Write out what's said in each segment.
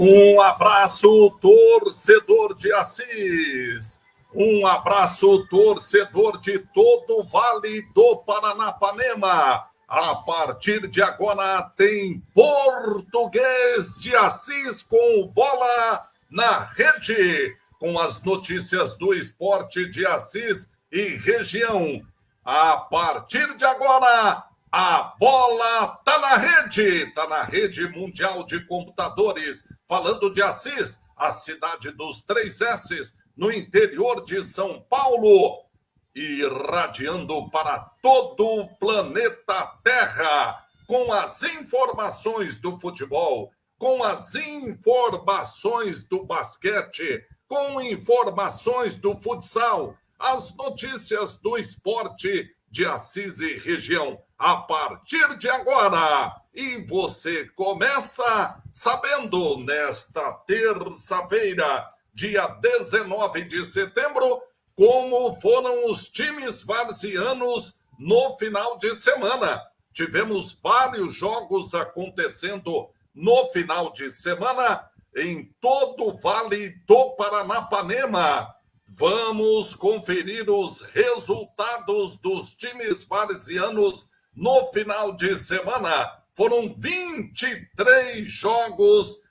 Um abraço, torcedor de Assis. Um abraço, torcedor de todo o Vale do Paranapanema. A partir de agora tem Português de Assis com Bola na Rede, com as notícias do esporte de Assis e região. A partir de agora, a bola tá na rede mundial de computadores. Falando de Assis, a cidade dos 3 S's, no interior de São Paulo, irradiando para todo o planeta Terra, com as informações do futebol, com as informações do basquete, com informações do futsal, as notícias do esporte de Assis e região. A partir de agora, e você começa sabendo nesta terça-feira, dia 19 de setembro, como foram os times varzianos no final de semana. Tivemos vários jogos acontecendo no final de semana em todo o Vale do Paranapanema. Vamos conferir os resultados dos times varzianos no final de semana. Foram 23 jogos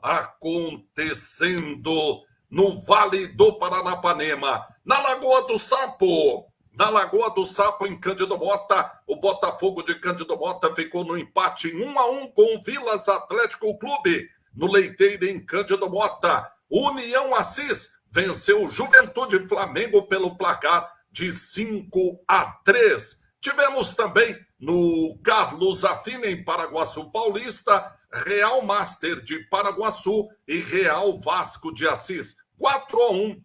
acontecendo no Vale do Paranapanema. Na Lagoa do Sapo, em Cândido Mota, o Botafogo de Cândido Mota ficou no empate 1-1 com o Vilas Atlético Clube. No Leiteiro, em Cândido Mota, União Assis venceu o Juventude Flamengo pelo placar de 5-3. Tivemos também no Carlos Afina, em Paraguaçu Paulista, Real Master de Paraguaçu e Real Vasco de Assis. 4-1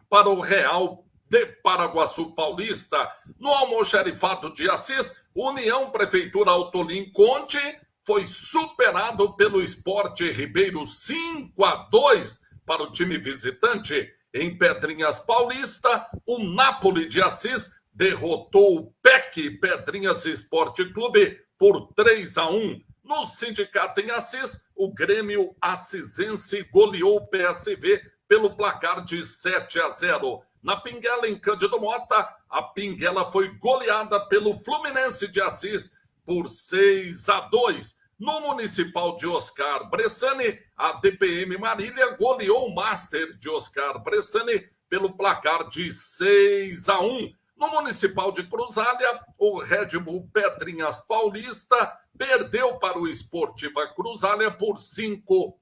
para o Real de Paraguaçu Paulista. No almoxarifado de Assis, União Prefeitura Autolim Conte foi superado pelo Sport Ribeiro 5-2 para o time visitante. Em Pedrinhas Paulista, o Napoli de Assis derrotou o PEC Pedrinhas Esporte Clube por 3-1. No Sindicato em Assis, o Grêmio Assisense goleou o PSV pelo placar de 7-0. Na Pinguela, em Cândido Mota, a Pinguela foi goleada pelo Fluminense de Assis por 6-2. No Municipal de Oscar Bressani, a DPM Marília goleou o Master de Oscar Bressani pelo placar de 6-1. No Municipal de Cruzália, o Red Bull Pedrinhas Paulista perdeu para o Esportiva Cruzália por 5-3.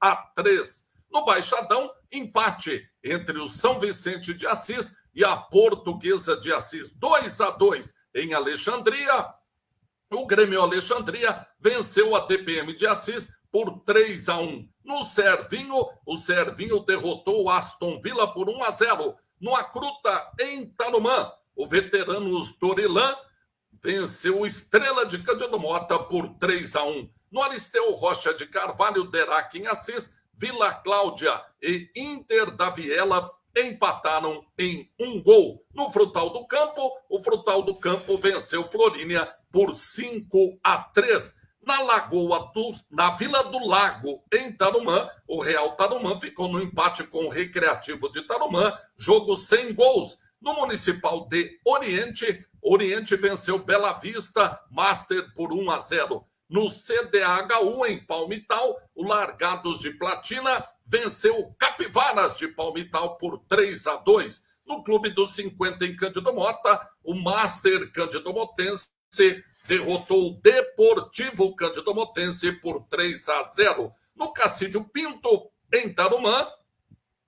No Baixadão, empate entre o São Vicente de Assis e a Portuguesa de Assis, 2-2. Em Alexandria, o Grêmio Alexandria venceu a TPM de Assis por 3-1. No Servinho, o Servinho derrotou o Aston Villa por 1-0. No Acruta, em Tarumã, o Veteranos Torilã venceu o Estrela de Cândido Mota por 3-1. No Aristeu Rocha de Carvalho, Derac em Assis, Vila Cláudia e Inter da Viela empataram em 1 gol. No Frutal do Campo, o Frutal do Campo venceu Florínia por 5-3. Na Vila do Lago, em Tarumã, o Real Tarumã ficou no empate com o Recreativo de Tarumã, jogo sem gols. No Municipal de Oriente, Oriente venceu Bela Vista Master por 1-0. No CDHU, em Palmital, o Largados de Platina venceu o Capivaras de Palmital por 3-2. No Clube dos 50, em Cândido Mota, o Master Cândido Motense derrotou o Deportivo Cândido Motense por 3-0. No Cacídio Pinto, em Tarumã,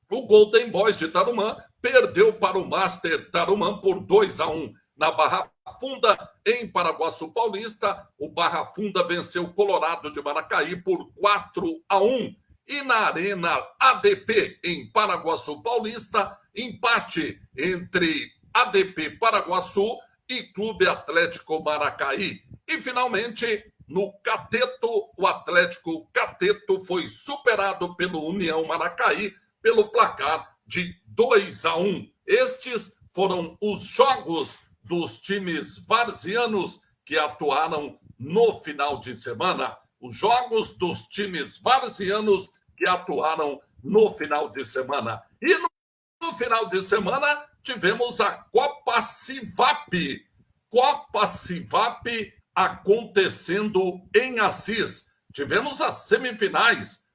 o Golden Boys de Tarumã perdeu para o Master Tarumã por 2-1. Na Barra Funda, em Paraguaçu Paulista, o Barra Funda venceu o Colorado de Maracaí por 4-1. E na Arena ADP, em Paraguaçu Paulista, empate entre ADP Paraguaçu e Clube Atlético Maracaí. E, finalmente, no Cateto, o Atlético Cateto foi superado pelo União Maracaí pelo placar de 2-1. Estes foram os jogos dos times varzianos que atuaram no final de semana. Os jogos dos times varzianos que atuaram no final de semana. E no final de semana tivemos a Copa Civap. Copa Civap acontecendo em Assis. Tivemos as semifinais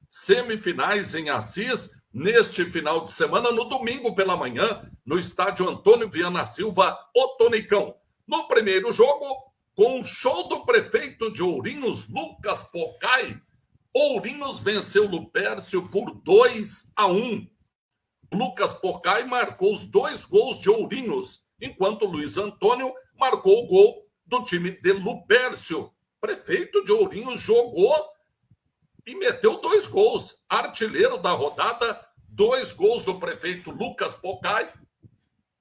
em Assis, neste final de semana, no domingo pela manhã, no estádio Antônio Viana Silva, o Tonicão. No primeiro jogo, com o show do prefeito de Ourinhos, Lucas Pocai, Ourinhos venceu Lupércio por 2-1. Lucas Pocai marcou os 2 gols de Ourinhos, enquanto Luiz Antônio marcou o gol do time de Lupércio. Prefeito de Ourinhos jogou e meteu 2 gols. Artilheiro da rodada, 2 gols do prefeito Lucas Pocai.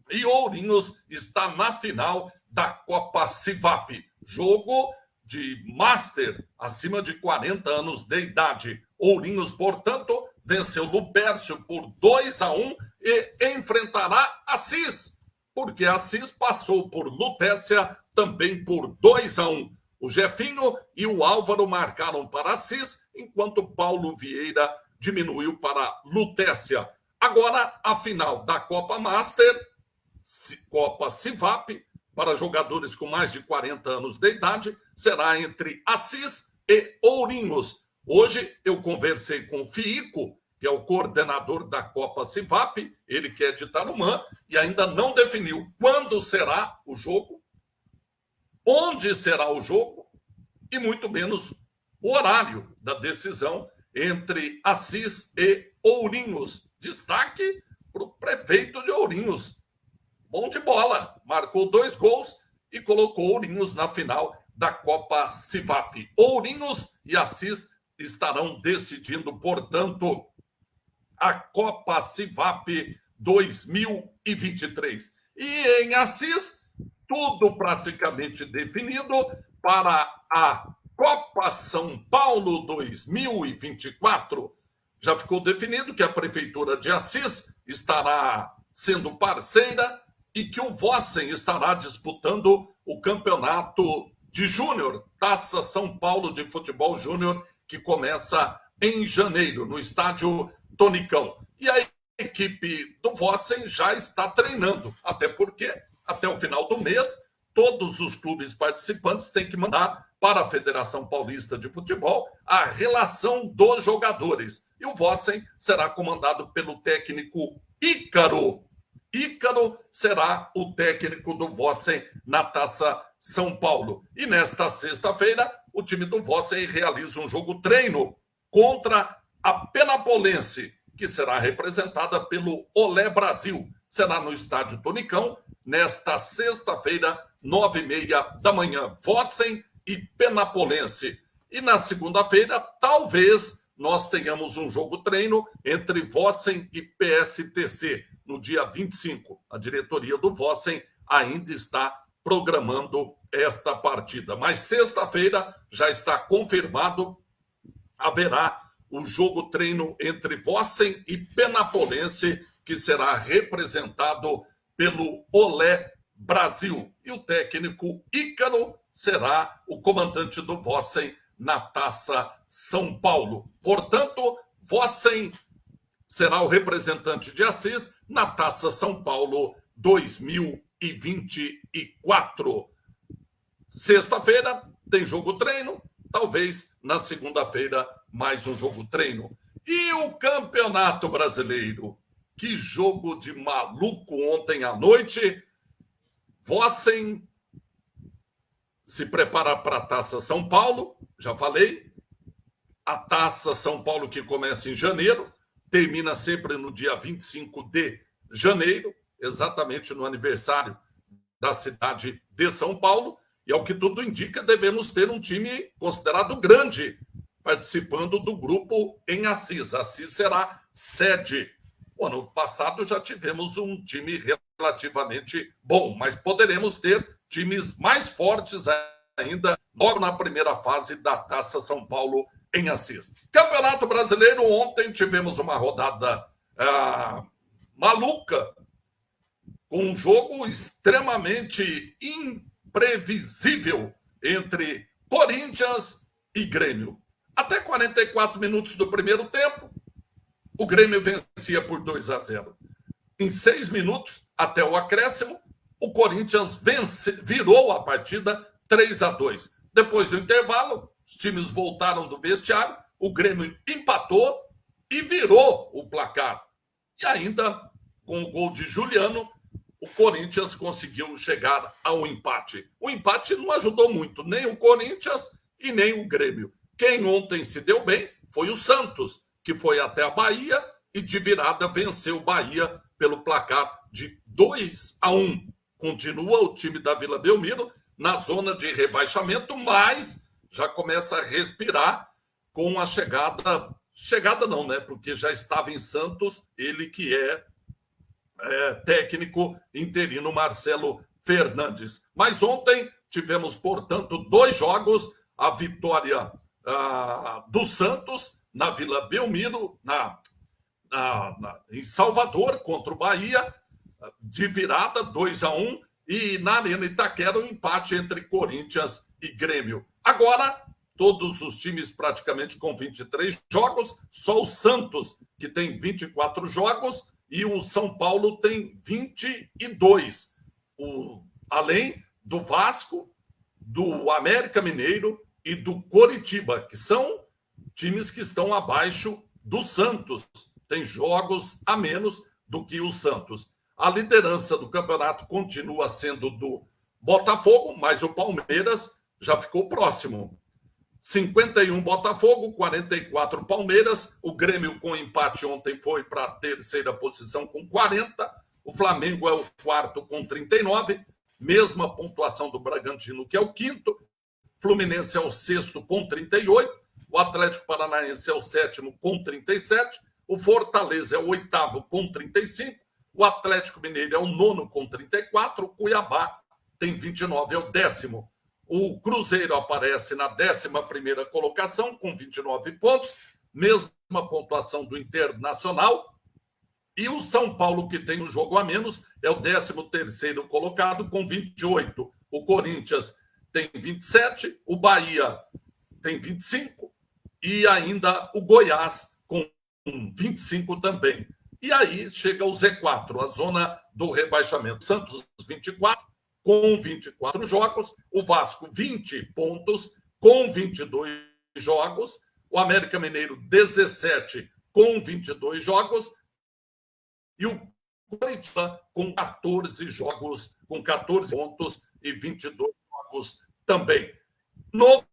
E Ourinhos está na final da Copa Civap. Jogo de Master acima de 40 anos de idade. Ourinhos, portanto, venceu Lupércio por 2-1 e enfrentará Assis, porque Assis passou por Lutécia também por 2-1. O Jefinho e o Álvaro marcaram para Assis, enquanto Paulo Vieira diminuiu para Lutécia. Agora, a final da Copa Master, Copa Civap, para jogadores com mais de 40 anos de idade, será entre Assis e Ourinhos. Hoje eu conversei com o Fiico, que é o coordenador da Copa Civap, ele que é de Tarumã, e ainda não definiu quando será o jogo, onde será o jogo, e muito menos o horário da decisão entre Assis e Ourinhos. Destaque para o prefeito de Ourinhos. Bom de bola, marcou 2 gols e colocou Ourinhos na final da Copa Civap. Ourinhos e Assis estarão decidindo, portanto, a Copa Civap 2023. E em Assis, tudo praticamente definido para a Copa São Paulo 2024. Já ficou definido que a Prefeitura de Assis estará sendo parceira e que o Vossen estará disputando o campeonato de júnior, Taça São Paulo de Futebol Júnior, que começa em janeiro, no estádio Tonicão. E a equipe do Vossen já está treinando, até porque, até o final do mês, todos os clubes participantes têm que mandar para a Federação Paulista de Futebol a relação dos jogadores. E o Vossen será comandado pelo técnico Ícaro. Ícaro será o técnico do Vossen na Taça São Paulo. E nesta sexta-feira, o time do Vossen realiza um jogo treino contra a Penapolense, que será representada pelo Olé Brasil. Será no estádio Tonicão, nesta sexta-feira, 9h30 da manhã. Vossen e Penapolense. E na segunda-feira, talvez nós tenhamos um jogo treino entre Vossen e PSTC, no dia 25. A diretoria do Vossen ainda está programando esta partida. Mas sexta-feira já está confirmado, haverá o jogo treino entre Vossen e Penapolense que será representado pelo Olé Brasil. E o técnico Ícaro será o comandante do Vossen na Taça São Paulo. Portanto, Vossen será o representante de Assis na Taça São Paulo 2024. Sexta-feira tem jogo-treino, talvez na segunda-feira mais um jogo-treino. E o Campeonato Brasileiro? Que jogo de maluco ontem à noite. Vossen se prepara para a Taça São Paulo, já falei. A Taça São Paulo que começa em janeiro, termina sempre no dia 25 de janeiro, exatamente no aniversário da cidade de São Paulo. E ao que tudo indica, devemos ter um time considerado grande participando do grupo em Assis. Assis será sede. O ano passado já tivemos um time relativamente bom, mas poderemos ter times mais fortes ainda logo na primeira fase da Taça São Paulo em Assis. Campeonato Brasileiro, ontem tivemos uma rodada maluca, com um jogo extremamente imprevisível entre Corinthians e Grêmio. Até 44 minutos do primeiro tempo, o Grêmio vencia por 2-0. Em 6 minutos, até o acréscimo, o Corinthians virou a partida 3-2. Depois do intervalo, os times voltaram do vestiário, o Grêmio empatou e virou o placar. E ainda, com o gol de Juliano, o Corinthians conseguiu chegar ao empate. O empate não ajudou muito, nem o Corinthians e nem o Grêmio. Quem ontem se deu bem foi o Santos, que foi até a Bahia e de virada venceu o Bahia pelo placar de 2-1. Continua o time da Vila Belmiro na zona de rebaixamento, mas já começa a respirar com a chegada não, né? Porque já estava em Santos, ele que é técnico interino Marcelo Fernandes. Mas ontem tivemos, portanto, 2 jogos, a vitória do Santos na Vila Belmiro, em Salvador, contra o Bahia, de virada 2-1, e na Arena Itaquera o empate entre Corinthians e Grêmio. Agora, todos os times praticamente com 23 jogos, só o Santos, que tem 24 jogos, e o São Paulo tem 22. Além do Vasco, do América Mineiro e do Coritiba, que são times que estão abaixo do Santos. Tem jogos a menos do que o Santos. A liderança do campeonato continua sendo do Botafogo, mas o Palmeiras já ficou próximo. 51 Botafogo, 44 Palmeiras. O Grêmio, com empate ontem, foi para a terceira posição com 40. O Flamengo é o quarto com 39. Mesma pontuação do Bragantino, que é o quinto. Fluminense é o sexto com 38. O Atlético Paranaense é o sétimo com 37. O Fortaleza é o oitavo com 35. O Atlético Mineiro é o nono com 34. O Cuiabá tem 29, é o décimo. O Cruzeiro aparece na 11ª colocação, com 29 pontos, mesma pontuação do Internacional. E o São Paulo, que tem um jogo a menos, é o 13º colocado, com 28. O Corinthians tem 27, o Bahia tem 25, e ainda o Goiás com 25 também. E aí chega o Z4, a zona do rebaixamento. Santos, 24. Com 24 jogos, o Vasco 20 pontos, com 22 jogos, o América Mineiro 17 com 22 jogos e o Corinthians com 14 jogos, com 14 pontos e 22 jogos também. No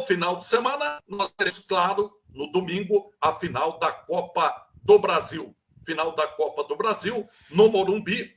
final de semana, nós teremos, claro, no domingo, a final da Copa do Brasil. Final da Copa do Brasil, no Morumbi.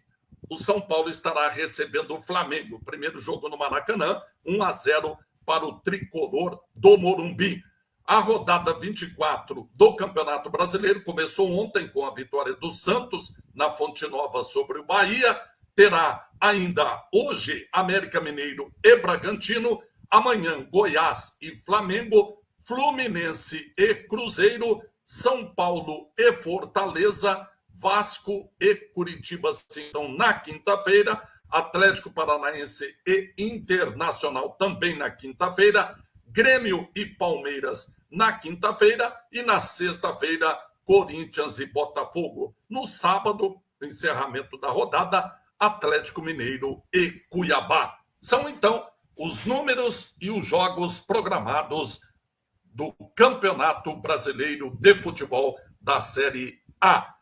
O São Paulo estará recebendo o Flamengo. Primeiro jogo no Maracanã, 1-0 para o tricolor do Morumbi. A rodada 24 do Campeonato Brasileiro começou ontem com a vitória do Santos na Fonte Nova sobre o Bahia. Terá ainda hoje América Mineiro e Bragantino. Amanhã, Goiás e Flamengo. Fluminense e Cruzeiro. São Paulo e Fortaleza. Vasco e Curitiba. Então, na quinta-feira, Atlético Paranaense e Internacional também na quinta-feira, Grêmio e Palmeiras na quinta-feira e na sexta-feira, Corinthians e Botafogo. No sábado, encerramento da rodada, Atlético Mineiro e Cuiabá. São, então, os números e os jogos programados do Campeonato Brasileiro de Futebol da Série A.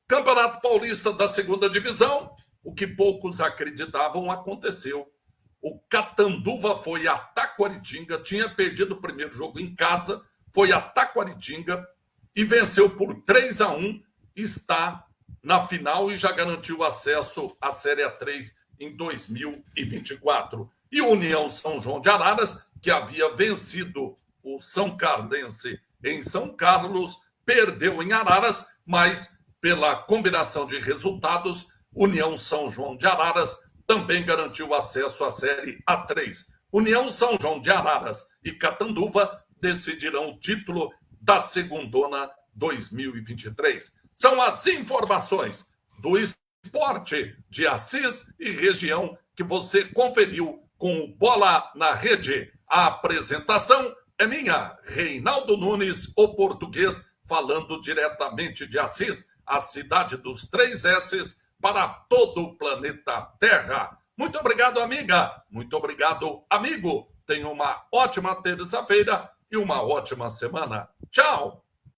Campeonato Paulista da Segunda Divisão, o que poucos acreditavam aconteceu. O Catanduva foi a Taquaritinga, tinha perdido o primeiro jogo em casa, foi a Taquaritinga e venceu por 3-1, está na final e já garantiu acesso à Série A3 em 2024. E o União São João de Araras, que havia vencido o São Carlense em São Carlos, perdeu em Araras, mas pela combinação de resultados, União São João de Araras também garantiu acesso à Série A3. União São João de Araras e Catanduva decidirão o título da Segundona 2023. São as informações do esporte de Assis e região que você conferiu com o Bola na Rede. A apresentação é minha, Reinaldo Nunes, o português, falando diretamente de Assis, a cidade dos 3 S's, para todo o planeta Terra. Muito obrigado, amiga. Muito obrigado, amigo. Tenha uma ótima terça-feira e uma ótima semana. Tchau!